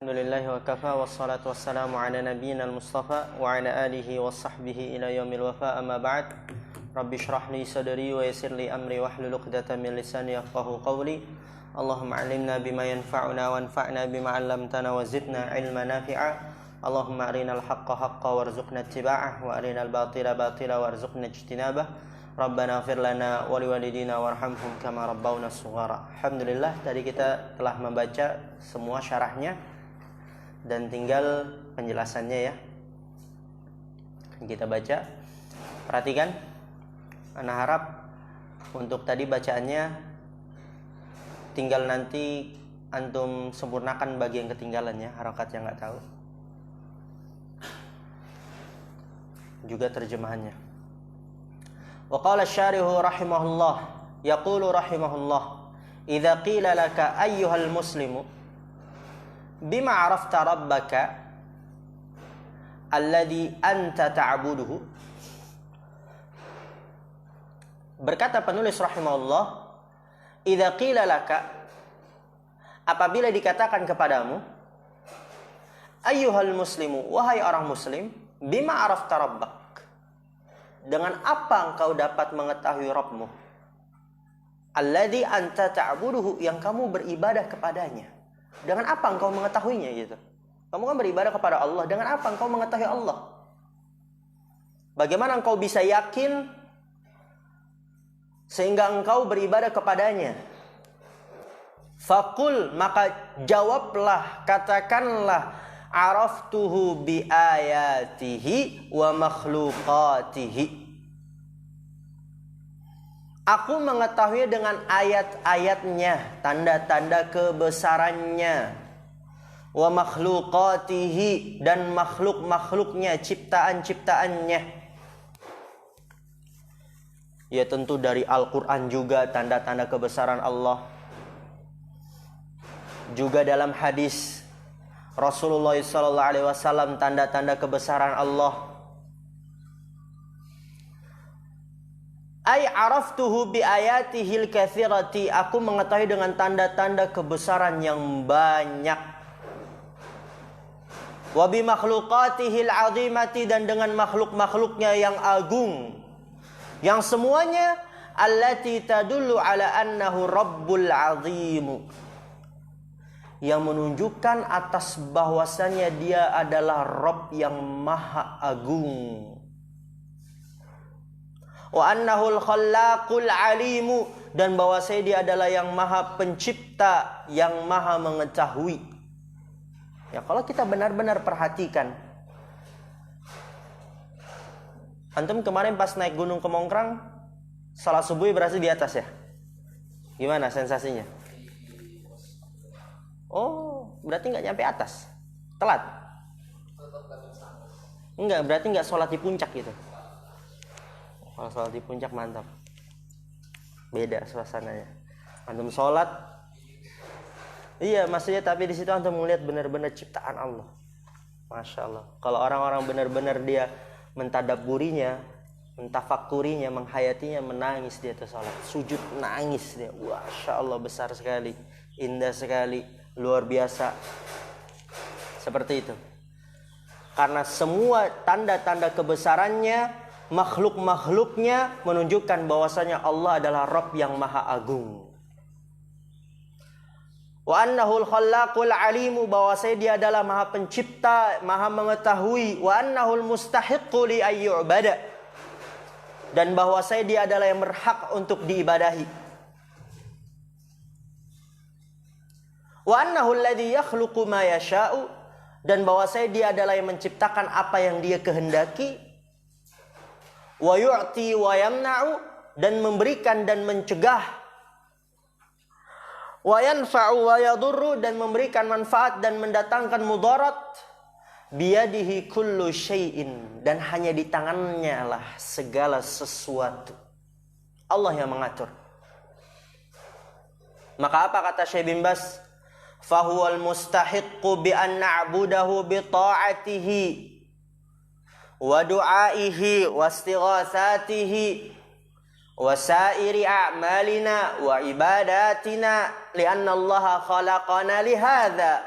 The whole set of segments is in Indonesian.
Alhamdulillah wa kafa wassalatu wassalamu ala nabiyyina al-mustafa wa ala alihi wa sahbihi ila yaumil wafa amma ba'd. Rabbi shrah li sadri wa yassir li amri wahlul 'uqdatam min lisani yafqahu qawli. Allahumma 'allimna bima yanfa'una wanfa'na bima 'allamtana wa zidna 'ilman nafi'a. Allahumma arinal haqqa haqqan warzuqna ittiba'ah wa arinal batila batila warzuqna ijtinabah. Rabbana ighfir lana wa liwalidina warhamhum kama rabbawna shighara. Alhamdulillah, tadi kita telah membaca semua syarahnya dan tinggal penjelasannya ya. Kita baca, perhatikan. Ana harap untuk tadi bacaannya tinggal nanti antum sempurnakan bagi yang ketinggalan ya, harokat yang nggak tahu. Juga terjemahannya. Wa qala asy-syarihu rahimahullah, yaqulu rahimahullah, idza qila laka ayyuhal muslimu bima arafta rabbaka alladhi anta ta'buduhu. Berkata penulis rahimahullah, idza qila laka, apabila dikatakan kepadamu, ayyuhal muslimu, wahai orang muslim, bima arafta rabbak, dengan apa engkau dapat mengetahui Rabbmu, alladhi anta ta'buduhu, yang kamu beribadah kepadanya. Dengan apa engkau mengetahuinya gitu? Kamu kan beribadah kepada Allah. Dengan apa engkau mengetahui Allah? Bagaimana engkau bisa yakin sehingga engkau beribadah kepadanya? Faqul, maka jawablah, katakanlah, araftuhu bi ayatihi wa makhluqatihi. Aku mengetahui dengan ayat-ayatnya, tanda-tanda kebesarannya. Wa makhluqatihi, dan makhluk-makhluknya, ciptaan-ciptaannya. Ya tentu dari Al-Quran juga tanda-tanda kebesaran Allah. Juga dalam hadis Rasulullah SAW tanda-tanda kebesaran Allah. Ai araftuhu bi ayatihil katsirati, aku mengetahui dengan tanda-tanda kebesaran yang banyak. Wa bi makhluqatihil azimati, dan dengan makhluk-makhluknya yang agung, yang semuanya allati tadullu ala annahu rabbul azim, yang menunjukkan atas bahwasannya dia adalah Rabb yang maha agung. Wa annahul khallaqul alimu, dan bahwasanya dia adalah yang maha pencipta, yang maha mengetahui. Ya, kalau kita benar-benar perhatikan, antum kemarin pas naik gunung Kemongkrang, salat subuh berarti di atas ya? Gimana sensasinya? Oh, berarti nggak nyampe atas, telat? Enggak, berarti nggak sholat di puncak gitu. Kalau sholat di puncak mantap, beda suasananya. Antum sholat, iya maksudnya, tapi di situ antum melihat benar-benar ciptaan Allah. Masya Allah. Kalau orang-orang benar-benar dia mentadabburinya, mentafakurinya, menghayatinya, menangis dia tuh sholat, sujud nangis dia. Masya Allah, besar sekali, indah sekali, luar biasa. Seperti itu. Karena semua tanda-tanda kebesarannya, makhluk-makhluknya menunjukkan bahwasanya Allah adalah Rabb yang maha agung. Wa annahul khallaqul alimu, bahwasanya dia adalah maha pencipta, maha mengetahui. Wa annahul mustahiqqu li ayyubada, dan bahwasanya dia adalah yang berhak untuk diibadahi. Wa annahu alladhi yakhluqu ma yasha'u, dan bahwasanya dia adalah yang menciptakan apa yang dia kehendaki. Wa yu'ti wa yamna'u, dan memberikan dan mencegah. Wa yanfa'u wa yadurru, dan memberikan manfaat dan mendatangkan mudarat. Biyadihi kullu syai'in, dan hanya di tangannya lah segala sesuatu. Allah yang mengatur. Maka apa kata Syekh bin Baz? Fahuwal mustahiqqu bi an na'budahu bi ta'atihi wa du'aihi wa istighatsatihi wa sairi a'malina wa ibadatina lianna Allah khalaqana lihadza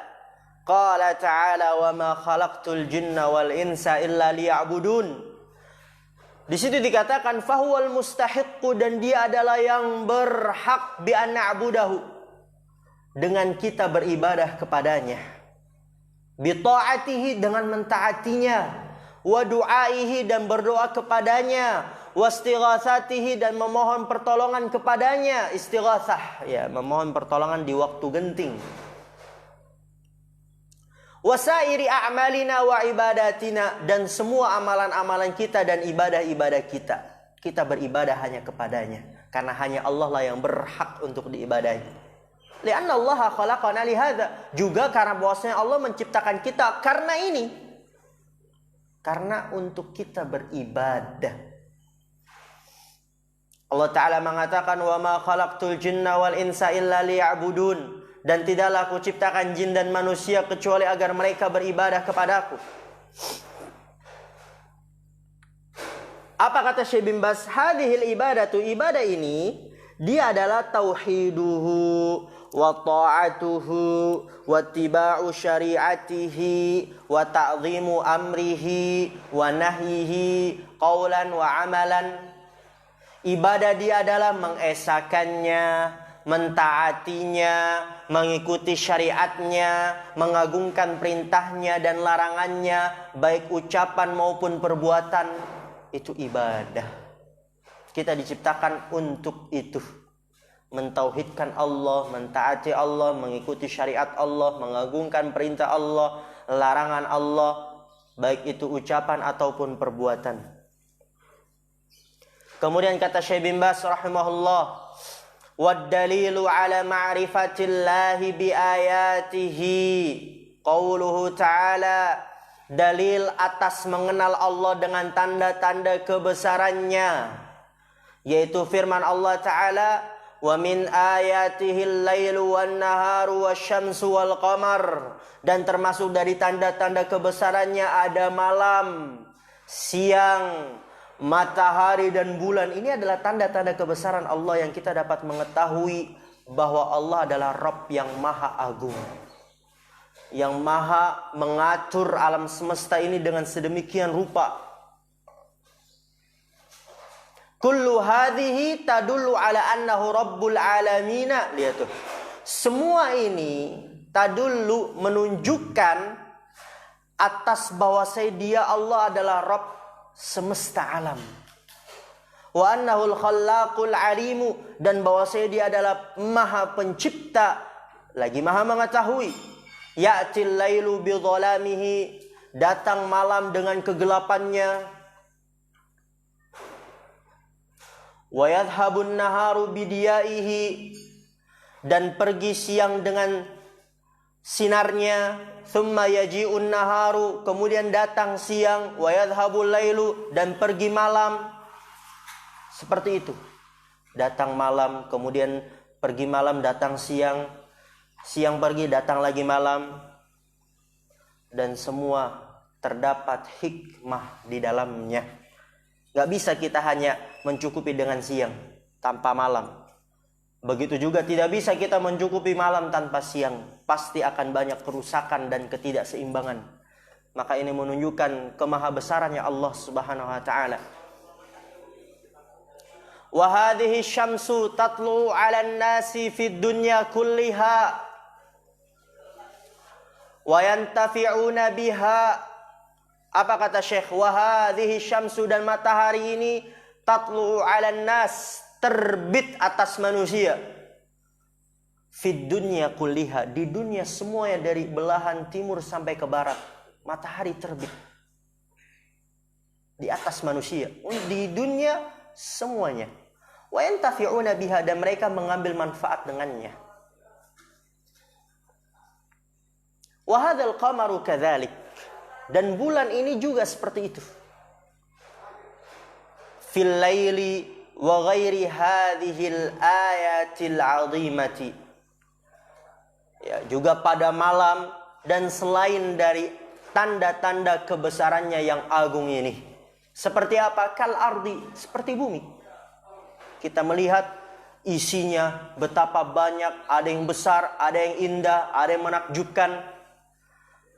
Qala ta'ala wa ma khalaqtul jinna wal insa illa liya'budun. Di situ dikatakan fahuwal mustahiqqu, dan dia adalah yang berhak bi an na'budahu, dengan kita beribadah kepadanya, bi ta'atihi, dengan mentaatinya, wa du'aihi, dan berdoa kepadanya, wa istighatsatihi, dan memohon pertolongan kepadanya. Istighatsah, ya, memohon pertolongan di waktu genting. Wasairi a'malina wa ibadatina, dan semua amalan-amalan kita dan ibadah-ibadah kita, kita beribadah hanya kepadanya, karena hanya Allah lah yang berhak untuk diibadahi. Li'anna Allah khalaqana lihadza, juga karena bahwasanya Allah menciptakan kita karena ini, karena untuk kita beribadah. Allah Ta'ala mengatakan wa ma khalaqtul jinna wal insa illa liya'budun, dan tidaklah aku ciptakan jin dan manusia kecuali agar mereka beribadah kepadaku. Apa kata Syekh bin Baz? Hadhil ibadatu, ibadah ini dia adalah tauhiduhu wa ta'atuhu wa tiba'u syari'atihi wa ta'zimu amrihi wa nahyihi qawlan wa amalan. Ibadah dia adalah mengesakannya, mentaatinya, mengikuti syariatnya, mengagungkan perintahnya dan larangannya, baik ucapan maupun perbuatan. Itu ibadah. Kita diciptakan untuk itu. Mentauhidkan Allah, mentaati Allah, mengikuti syariat Allah, mengagungkan perintah Allah, larangan Allah, baik itu ucapan ataupun perbuatan. Kemudian kata Syekh bin Baz rahimahullah, waddalilu ala ma'rifatillahi biayatihi qauluhu ta'ala, dalil atas mengenal Allah dengan tanda-tanda kebesarannya, yaitu firman Allah Ta'ala, wa min ayatihil lailu wan naharu wasyamsu wal qamar, dan termasuk dari tanda-tanda kebesarannya ada malam, siang, matahari dan bulan. Ini adalah tanda-tanda kebesaran Allah yang kita dapat mengetahui bahwa Allah adalah Rabb yang maha agung, yang maha mengatur alam semesta ini dengan sedemikian rupa. Kullu hadhihi tadullu ala annahu rabbul alamina. Lihat tuh. Semua ini tadullu, menunjukkan atas bahwasanya dia Allah adalah Rabb semesta alam. Wa annahul khallaqul alimu, dan bahwasanya dia adalah maha pencipta lagi maha mengetahui. Ya'til lailu bi dhalamihi, datang malam dengan kegelapannya. Wa yadhhabun naharu bi diyaihi, dan pergi siang dengan sinarnya. Thumma yaji'un naharu, kemudian datang siang. Wa yadhhabul lailu, dan pergi malam. Seperti itu. Datang malam, kemudian pergi malam, datang siang. Siang pergi, datang lagi malam. Dan semua terdapat hikmah di dalamnya. Gak bisa kita hanya mencukupi dengan siang tanpa malam. Begitu juga tidak bisa kita mencukupi malam tanpa siang. Pasti akan banyak kerusakan dan ketidakseimbangan. Maka ini menunjukkan kemahabesarannya Allah Subhanahu wa taala. Wa hadhihi syamsu tatlu 'alan nasi fid dunya kulliha wa yantafi'una biha. Apa kata Syekh? Wa hadhihi syamsu, dan matahari ini tatlu 'alan nas, terbit atas manusia. Fid dunya kulliha, di dunia semuanya, dari belahan timur sampai ke barat, matahari terbit di atas manusia. Di dunia semuanya. Wa yantafi'una biha, dan mereka mengambil manfaat dengannya. Wa hadzal qamaru kadzalik, dan bulan ini juga seperti itu. Fil laili wa ghairi hadhil ayatil azimati, ya, juga pada malam dan selain dari tanda-tanda kebesarannya yang agung ini. Seperti apa? Kal ardi, seperti bumi. Kita melihat isinya betapa banyak, ada yang besar, ada yang indah, ada yang menakjubkan.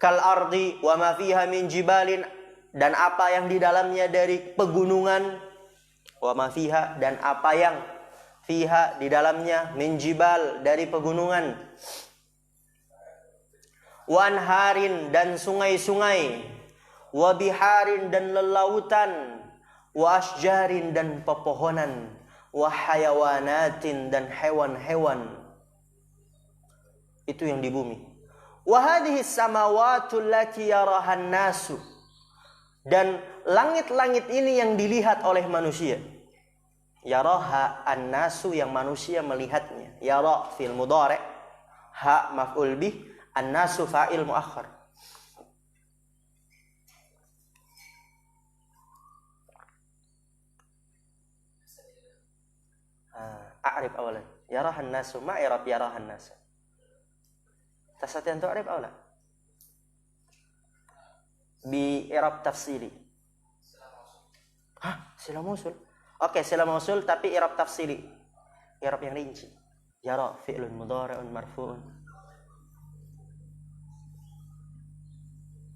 kal ardi wa ma fiha min jibalin, dan apa yang di dalamnya dari pegunungan, wa ma fiha, dan apa yang fiha di dalamnya, min jibal dari pegunungan, wa anharin dan sungai-sungai, wa biharin dan lelautan, wa asjarin dan pepohonan, wa hayawanatin dan hewan-hewan. Itu yang di bumi. Wa hadhihi samawatu allati yarahan nasu, dan langit-langit ini yang dilihat oleh manusia. Yaraha an-nasu, yang manusia melihatnya. Yara fil mudhari', ha maf'ul bih, an-nasu fa'il muakhar. A'rif awalan. Yaraha an-nasu, ma i'rab yaraha an-nasu. Tastati' an tu'rif aw la? Bi i'rab tafsili. Sila mausul. Oke, sila mausul tapi i'rab tafsili. I'rab yang rinci. Yara fi'lun mudhari'un marfu'un.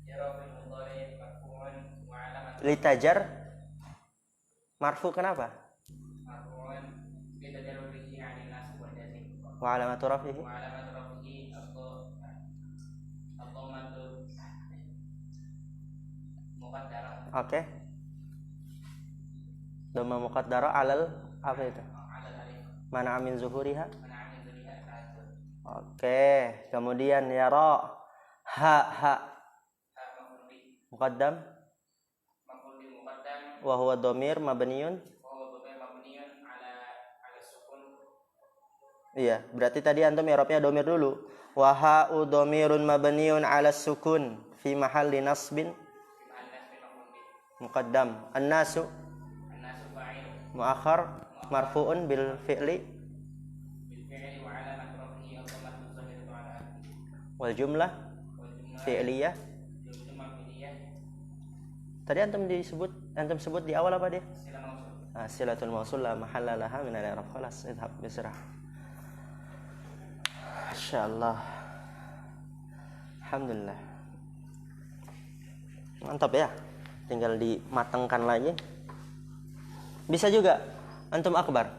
Yara fi'lun mudhari' marfu'un wa 'alamat litajar. Marfu kenapa? Marfu'un bi tajarrudihi 'anil nasb wa jazm. Wa 'alamat rafihi. Wa 'alamat rafihi ad-dhammatu muqaddarah. Oke. Dhamma muqaddarah alal apa itu? Mana min zuhuriha? Oke, kemudian yara ha muqaddam wa huwa dhamir mabniun. Iya, berarti tadi antum i'rabnya dhamir dulu. Wa ha'u dhamirun mabniun 'ala sukun fi mahalli nasbin muqaddam. An-nasu muakhar marfu'un bil fi'li wal jumlah fi'liyah. Tadi antum sebut di awal apa dia? Silatul mausul la mahalla laha min al-i'rab. Khalas, idhab bisrah. Masyaallah. Alhamdulillah. Mantap ya. Tinggal dimatangkan lagi. Bisa juga antum akbar.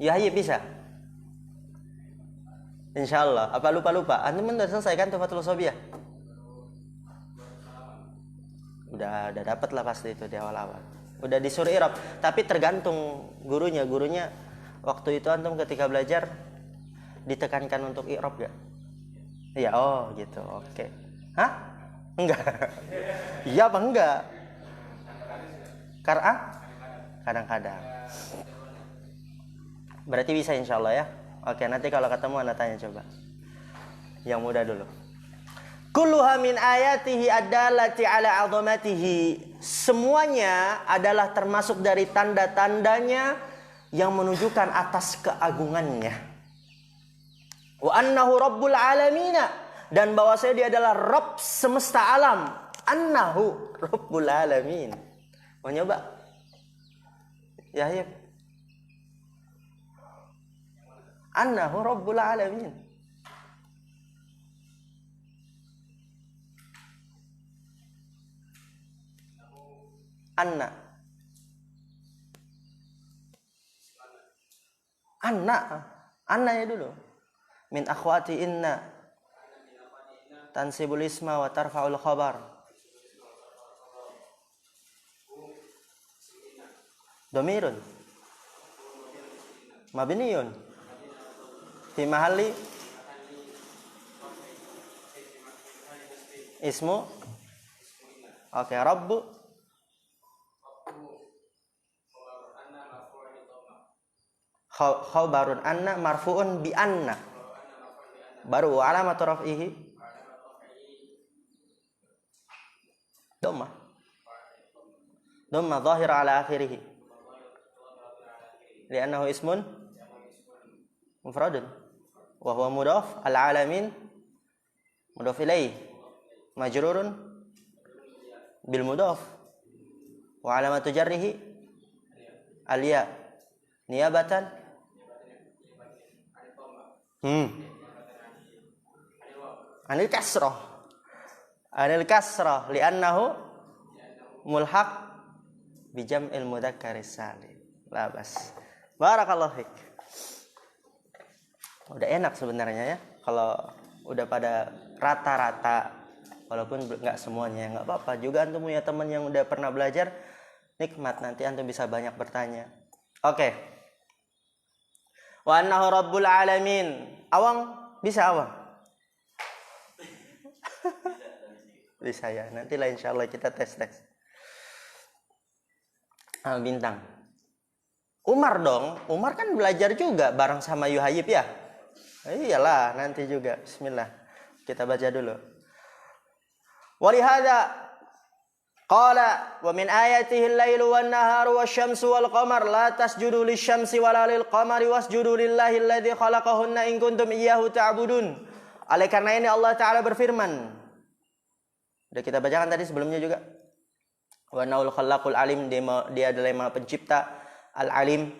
Yahya bisa. Insyaallah. Apa lupa? Antum udah selesai kan Tuhfatul Shobiyah? Udah dapat lah pasti itu di awal-awal. Udah disuruh i'rab, tapi tergantung gurunya. Gurunya waktu itu antum ketika belajar ditekankan untuk i'rab gak? Iya, oh gitu. Oke. Hah? Enggak. Iya apa enggak? Kadang-kadang. Berarti bisa insyaallah ya. Oke, nanti kalau ketemu anda tanya coba. Yang mudah dulu. Kulluha min ayatihi ad-dallati ala 'azamatihi. Semuanya adalah termasuk dari tanda-tandanya yang menunjukkan atas keagungannya. Wa annahu rabbul alamina, dan bahwasanya dia adalah Rabb semesta alam. Annahu rabbul alamin. Mau nyoba? Yahya. Annahu rabbul alamin. Anna ya dulu. Min akhwati inna tansibul isma wa tarfa'ul khabar. Dhamirun mabniun fi mahalli ismu. Oke, rabbu khabarun anna marfu'un bi anna, baru alamatu raf'ihi dhamma dhahira ala akhirih li'annahu ismun mufradun wa huwa mudhaf al-alamin mudhaf ilaih majrurun bil mudhaf wa alamatu jarrihi al-ya niyabatan anil kasrah. anil kasrah li'annahu mulhaq bi jam'il mudzakkaris salim. La bas. Barakallahu fik. Udah enak sebenarnya ya kalau udah pada rata-rata, walaupun nggak semuanya, nggak apa-apa juga. Antum punya teman yang udah pernah belajar, nikmat, nanti antum bisa banyak bertanya. Oke. Wa annahu rabbul alamin. Awang bisa awang? Bisa ya, nanti lah insyaallah kita tes. Bintang. Umar dong, Umar kan belajar juga bareng sama Yuhayib ya. Iyalah, nanti juga. Bismillah. Kita baca dulu. Walihada qala wa min ayatihi al-lailu wan-naharu wasyamsu wal-qamar la tasjudu lisyamsi wala lil-qamari wasjudu lillahi alladzi khalaqahunna in kuntum iyyahu ta'budun. Oleh karena ini Allah Ta'ala berfirman. Sudah kita bacakan tadi sebelumnya juga. Wa naul khallaqul alim, dia adalah yang Maha Pencipta, al-alim,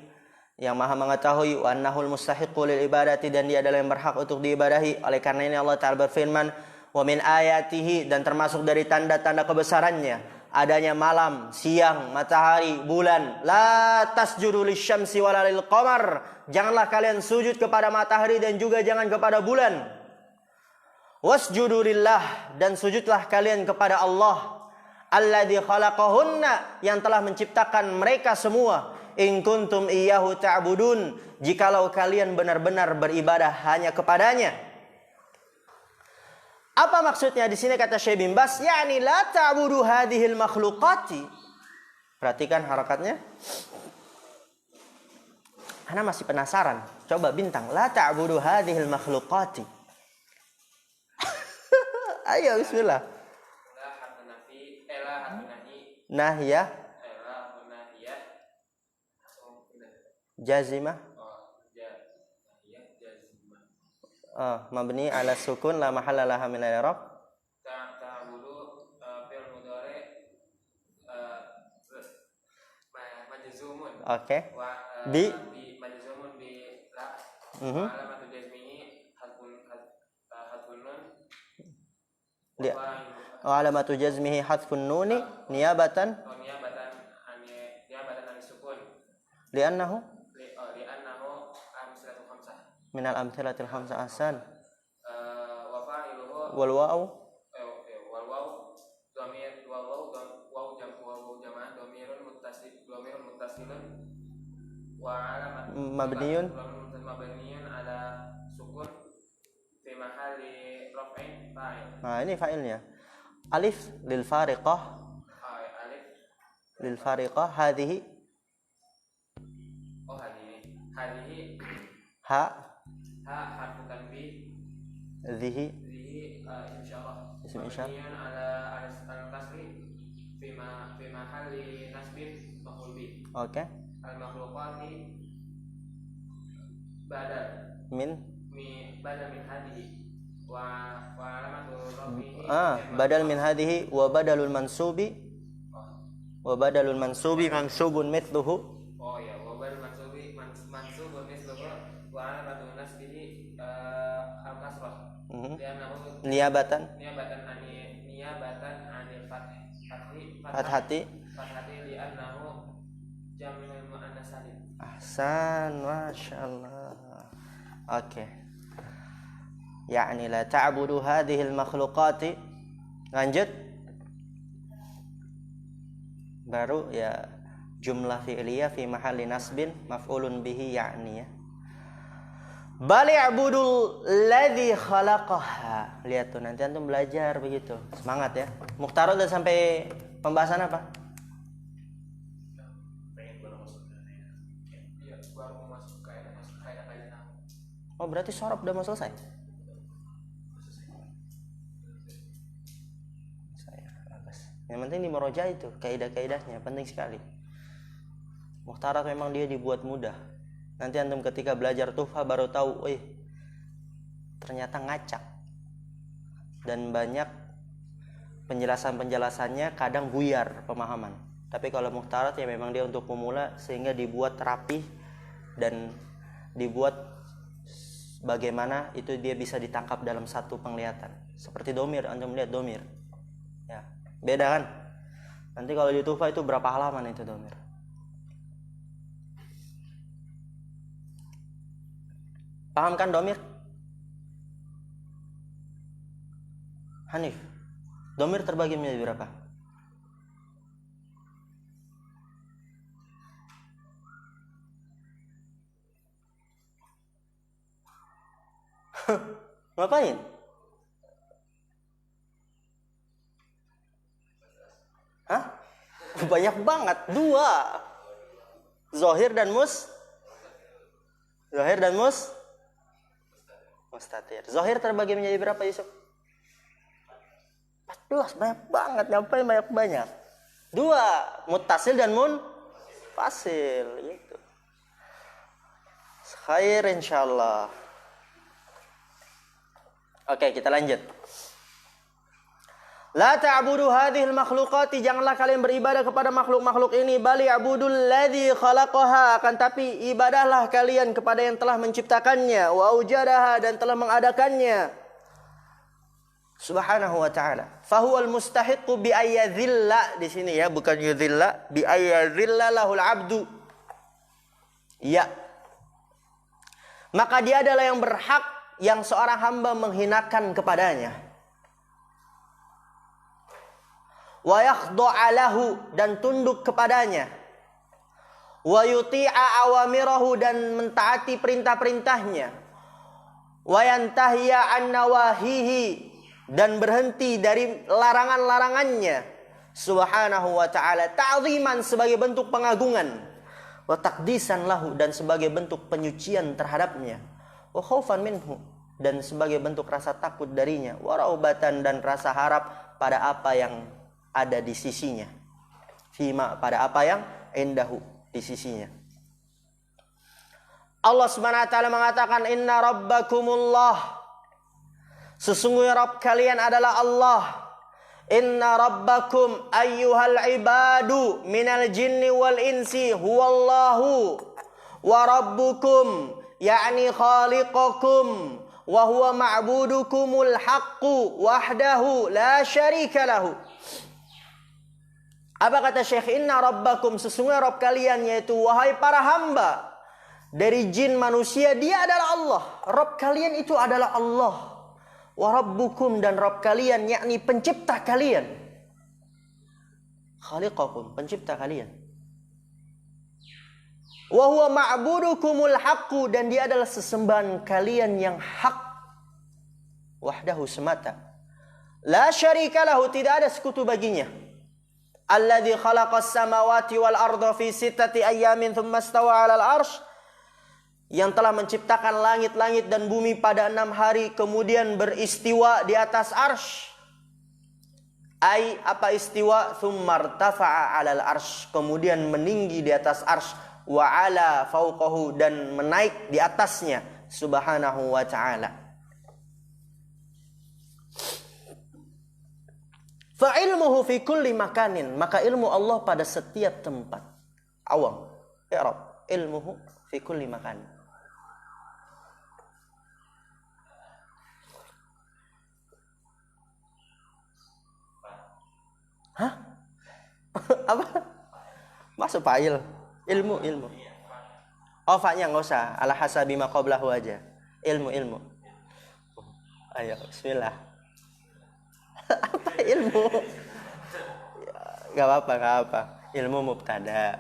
yang Maha mengetahui. Wa annahul mustahiqu lil ibadati, dan dia adalah yang berhak untuk diibadahi. Oleh karena ini Allah Ta'ala berfirman, wa min ayatihi, dan termasuk dari tanda-tanda kebesarannya adanya malam, siang, matahari, bulan. La tasjudu lisyamsi wala lil qamar, janganlah kalian sujud kepada matahari dan juga jangan kepada bulan. Wasjudu lillah, dan sujudlah kalian kepada Allah, alladzi khalaqahunna, yang telah menciptakan mereka semua. In kuntum iyyahu ta'budun, jikalau kalian benar-benar beribadah hanya kepadanya. Apa maksudnya di sini kata Syekh bin Bas? Yani la ta'budu hadhil makhluqati. Perhatikan harakatnya. Ana masih penasaran. Coba bintang, la ta'budu hadhil makhluqati. Ayo bismillah. Nahya jazimah. Mabni ala sukun la mahalla laha min al-i'rab. Ta'budu fi'l mudhari majzumun. Oke. Bi majzumun bi la. Alamatu jazmihi hadfun nun. Dia. Alamatu jazmihi hadfun nuni niyabatan an sukun. Li'annahu minal amthilatil khamsah ahsan. Wa fa'iluhu wal waw jamaah dhamirun muttasilun wa alamat mabniyun ala sukun fi mahalli raf'in fa'il. Nah, ini fa'ilnya. Alif lil fariqah. Alif lil fariqah hadhihi. Oh, hadhihi ha harfu tanbih. Dhihi insyaallah. Ism insyaallah ala al-kasri fi mahalli nasbin maf'ul bih. Oke. Al-makhluqati badal min hadhihi wa alamatu rafihi. Badal min hadhihi wa badalul mansubi mansubun mithluhu. Oh ya, wa badal mansubun mithluhu wa alamatu nasbihi al-kasrah. Niyabatan anil fathati li'annahu jam'ul muannas salim. Ahsan, masyaallah. Oke. Yani la ta'budu hadhil makhluqati. Lanjut. Baru ya jumlah fi'liyah fi mahalli nasbin maf'ulun bihi ya'ni ya. Bal ya'budul ladzi khalaqaha. Lihat tuh, nanti antum belajar begitu. Semangat ya. Mukhtar udah sampai pembahasan apa? Oh, berarti sorob udah mau selesai? Yang penting di murojaah itu kaidah-kaidahnya penting sekali. Mukhtarat memang dia dibuat mudah. Nanti antum ketika belajar tuhfa baru tahu, ternyata ngacak. Dan banyak penjelasannya kadang buyar pemahaman. Tapi kalau mukhtarat ya memang dia untuk pemula, sehingga dibuat rapih dan dibuat bagaimana itu dia bisa ditangkap dalam satu penglihatan. Seperti domir, antum lihat domir. Beda kan? Nanti kalau di Tuhfah itu berapa halaman itu domir? Paham kan domir? Hanif, domir terbagi menjadi berapa? Ngapain? Hah? Banyak banget, 2. Zohir dan mustatir. Zohir terbagi menjadi berapa, Yusuf? 14, banyak banget. Ngapain banyak-banyak? 2, muttasil dan munfasil. Gitu. Khair insyaallah. Oke, kita lanjut. La ta'budu hadhil makhluqati, janganlah kalian beribadah kepada makhluk-makhluk ini, bali abudul ladzi khalaqaha, akan tapi ibadahlah kalian kepada yang telah menciptakannya, wa aujadaha, dan telah mengadakannya, subhanahu wa ta'ala. Fahuwal mustahiqu bi ayyadhilla, di sini ya, bukan yudhilla, bi ayyadhilla lahul abdu. Ya. Maka dia adalah yang berhak yang seorang hamba menghinakan kepadanya. Wa yakhdu'a lahu, dan tunduk kepadanya. Wa yuti'a awamirahu, dan mentaati perintah-perintahnya. Wa yantahiya an nawahihi, dan berhenti dari larangan-larangannya, subhanahu wa ta'ala, ta'ziman, sebagai bentuk pengagungan, wa taqdisan lahu, dan sebagai bentuk penyucian terhadapnya, wa khaufan minhu, dan sebagai bentuk rasa takut darinya, wa raubatan, dan rasa harap pada apa yang ada di sisinya, fima, pada apa yang indahu, di sisinya. Allah Subhanahu wa ta'ala mengatakan, inna rabbakumullah, sesungguhnya Rabb kalian adalah Allah. Inna rabbakum ayyuhal ibadu minal jinni wal insi huwallahu wa rabbukum, yakni khaliqukum, wa huwa ma'budukumul haqqu wahdahu la syarika lahu. Apa kata Syekh? Inna rabbakum, sesungguhnya Rabb kalian, yaitu wahai para hamba dari jin manusia, dia adalah Allah. Rabb kalian itu adalah Allah. Wa rabbukum, dan Rabb kalian, yakni pencipta kalian. Khaliqakum, pencipta kalian. Wa huwa ma'budukumul haqqu, dan dia adalah sesembahan kalian yang hak. Wahdahu, semata. La syarika lahu, tidak ada sekutu baginya. Alladzi khalaqas samawati wal arda fi sittati ayyamin thumma istawa 'alal arsy, yang telah menciptakan langit-langit dan bumi pada 6 hari kemudian beristiwa di atas arsy. Ai, apa istiwa? Tsumma irtafa'a 'alal arsy, kemudian meninggi di atas arsy, wa 'ala fawqahu, dan menaik di atasnya, subhanahu wa ta'ala. Fa ilmuhu fi kulli makanin, maka ilmu Allah pada setiap tempat. Awam, i'rab, ilmuhu fi kulli makanin. Hah? Apa? Masuk fa'il. Ilmu. Oh, fa-nya enggak usah, ala hasabi ma qablahu aja. Ilmu. Ayo, bismillah. Apa ilmu? Gak apa-apa. Ilmu mubtada.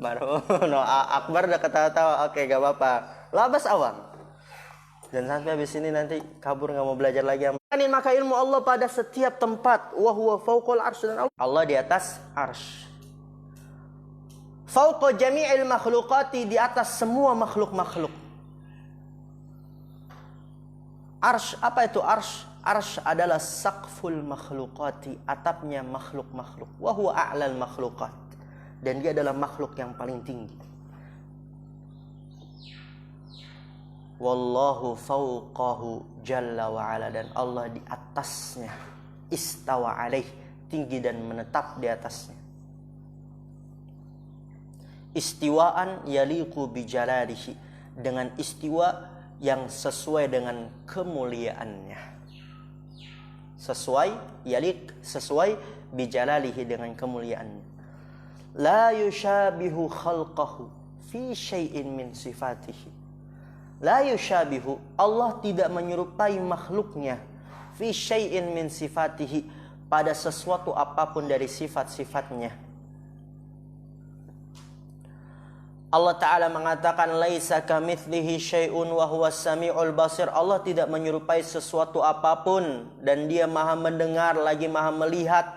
Baru no akbar udah ketawa-tawa. Oke, gak apa-apa. Labas awam. Dan sampai habis ini nanti kabur, gak mau belajar lagi. Maka ilmu Allah pada setiap tempat. Wa huwa fawqal arsy, dan Allah di atas arsy. Fawqa jami'il makhluqati, di atas semua makhluk-makhluk. Arsh, apa itu arsh? Arsh adalah saqful makhluqati, atapnya makhluk-makhluk. Wa huwa a'lal makhluqat, dan dia adalah makhluk yang paling tinggi. Wallahu fawqahu jalla wa ala, dan Allah di atasnya. Istawa alaih, tinggi dan menetap di atasnya. Istiwaan yaliqu bi jalalihi, dengan istiwa yang sesuai dengan kemuliaannya. sesuai yaliq, sesuai bijalalihi, dengan kemuliaannya. La yushabihu khalqahu fi syai'in min sifatihi. La yushabihu, Allah tidak menyerupai makhluknya, fi syai'in min sifatihi, pada sesuatu apapun dari sifat-sifatnya. Allah Ta'ala mengatakan laisa kamitslihi syai'un wa huwas sami'ul basir. Allah tidak menyerupai sesuatu apapun dan dia maha mendengar lagi maha melihat.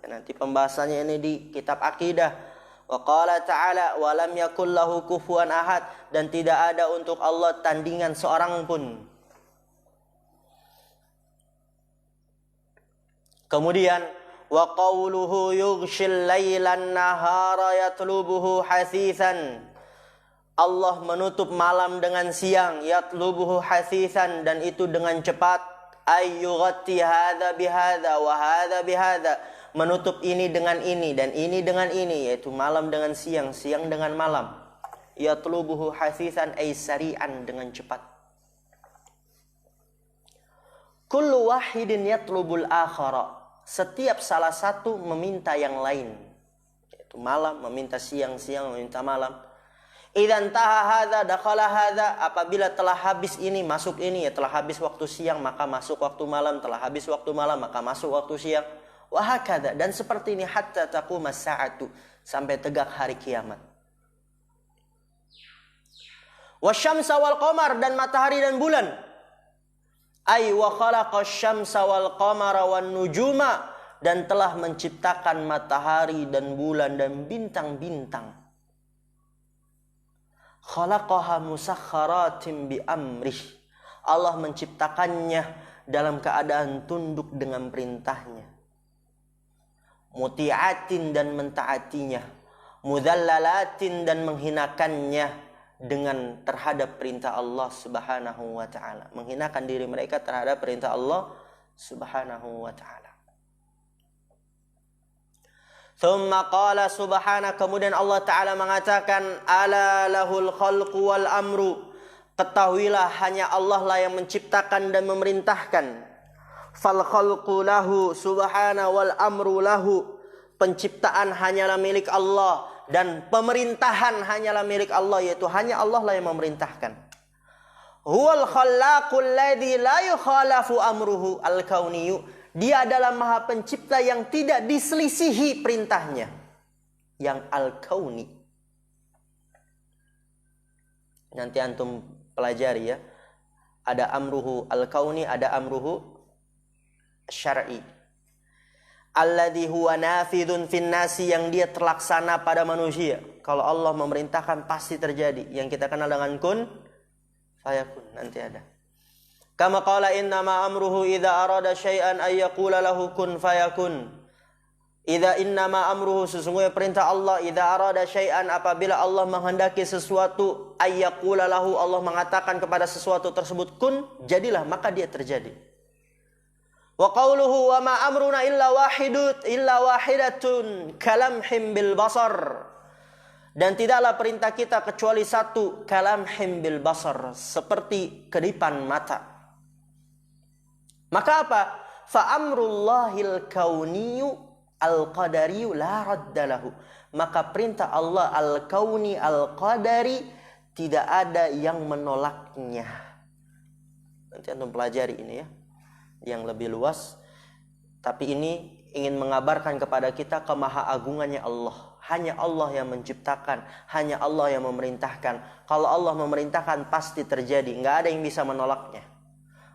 Nanti pembahasannya ini di kitab akidah. Wa qala ta'ala wa lam yakul lahu kufuwan ahad, dan tidak ada untuk Allah tandingan seorang pun. Kemudian wa qawluhu yughshil lailan nahara yatlubuhu hasithan. Allah menutup malam dengan siang, yatlubuhu hasithan, dan itu dengan cepat. Ayyughatti hadza bihadza wa hadza bihadza, menutup ini dengan ini dan ini dengan ini, yaitu malam dengan siang, siang dengan malam. Yatlubuhu hasithan ay sari'an, dengan cepat. Kullu wahidin yatlubul akhara, setiap salah satu meminta yang lain, yaitu malam meminta siang, siang meminta malam. Idzan taha hadza dakhala hadza, apabila telah habis ini masuk ini, ya telah habis waktu siang maka masuk waktu malam, telah habis waktu malam maka masuk waktu siang. Wa hakadha, dan seperti ini hatta taqumas sa'atu, sampai tegak hari kiamat. Wasyamsa wal qamar, dan matahari dan bulan. Ay wa khalaqash syamsa wal qamara wan nujuma, dan telah menciptakan matahari dan bulan dan bintang-bintang. Khalaqaha musakhkharatin bi amrih, Allah menciptakannya dalam keadaan tunduk dengan perintahnya. Muti'atin, dan mentaatinya. Mudhallalatin, dan menghinakannya dengan terhadap perintah Allah Subhanahu wa ta'ala. Menghinakan diri mereka terhadap perintah Allah Subhanahu wa ta'ala. Thumma qala subhana, kemudian Allah Ta'ala mengatakan, ala lahul khalqu wal amru, ketahuilah hanya Allah lah yang menciptakan dan memerintahkan. Fal khalqu lahu subhana wal amru lahu, penciptaan hanyalah milik Allah dan pemerintahan hanyalah milik Allah, yaitu hanya Allah lah yang memerintahkan. Huwal khallaqul ladzi la yukhalafu amruhu al-kauniyyu, dia adalah maha pencipta yang tidak diselisihi perintahnya, yang al-kauni. Nanti antum pelajari ya, ada amruhu al-kauni, ada amruhu syar'i. Alladzi huwa nafidun fin nasi, yang dia terlaksana pada manusia. Kalau Allah memerintahkan pasti terjadi, yang kita kenal dengan kun fayakun, nanti ada. Kama qala innama amruhu idza arada syai'an ay yaqula lahu kun fayakun. Idza innama amruhu, sesungguhnya perintah Allah, idza arada syai'an, apabila Allah menghendaki sesuatu, ay yaqula lahu, Allah mengatakan kepada sesuatu tersebut kun, jadilah, maka dia terjadi. Wa qawluhu wa ma amruna illa wahidatun kalamhim bil basar, dan tidaklah perintah kita kecuali satu, kalamhim bil basar, seperti kedipan mata. Maka apa? Fa amrullahil kauniyu al-qadariyu la raddalahu, maka perintah Allah al-kauni al-qadari tidak ada yang menolaknya. Nanti antum pelajari ini ya, yang lebih luas. Tapi ini ingin mengabarkan kepada kita kemahaagungannya Allah. Hanya Allah yang menciptakan, hanya Allah yang memerintahkan. Kalau Allah memerintahkan pasti terjadi, nggak ada yang bisa menolaknya.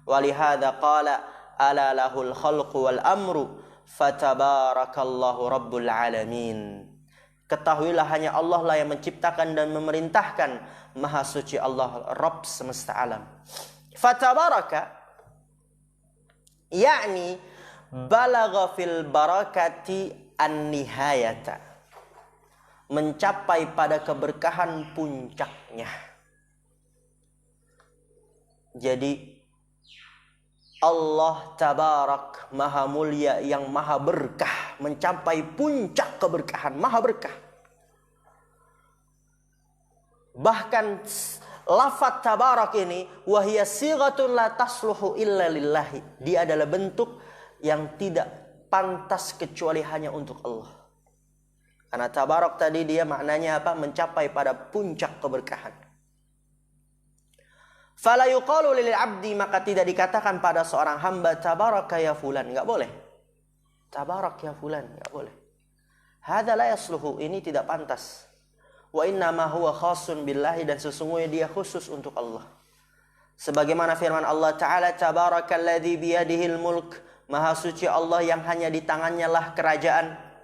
Walihada qala ala lahul khalqu wal amru fatabarakallahu rabbul alamin. Ketahuilah hanya Allah lah yang menciptakan dan memerintahkan, maha suci Allah Rabb semesta alam. Fatabaraka yakni balagha fil barakati an-nihayata, mencapai pada keberkahan puncaknya. Jadi Allah tabarak, maha mulia yang maha berkah, mencapai puncak keberkahan, maha berkah. Bahkan lafaz tabarak ini, wahia sighatun la tasluhu illa lillahi, dia adalah bentuk yang tidak pantas kecuali hanya untuk Allah. Karena tabarak tadi dia maknanya apa? Mencapai pada puncak keberkahan. Fala yuqalu lil abdi, maka tidak dikatakan pada seorang hamba tabaraka ya fulan, enggak boleh. Tabarak ya fulan, enggak boleh. Hadza la yasluhu, ini tidak pantas. Wa inna ma huwa khasun billahi, dan sesungguhnya dia khusus untuk Allah. Sebagaimana firman Allah Ta'ala, tabarakalladzi biyadihil mulk, maha suci Allah yang hanya di tangannya lah kerajaan.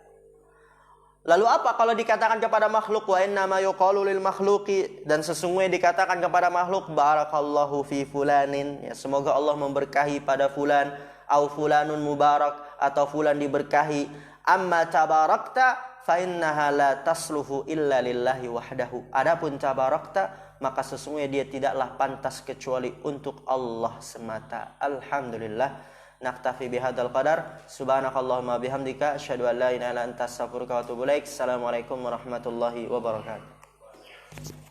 Lalu apa kalau dikatakan kepada makhluk? Wa inna ma yuqalu lil makhluqi, dan sesungguhnya dikatakan kepada makhluk barakallahu fi fulanin, ya, semoga Allah memberkahi pada fulan, au fulanun mubarak, atau fulan diberkahi. Amma tabarakta fa innaha la tasluhu illa lillahi wahdahu. Adapun tabarakta, maka sesungguhnya dia tidaklah pantas kecuali untuk Allah semata. Alhamdulillah. Naktafi bihadzal qadar. Subhanakallahumma bihamdika asyhadu an la ilaha illa anta astaghfiruka wa atubu ilaik. Assalamualaikum warahmatullahi wabarakatuh.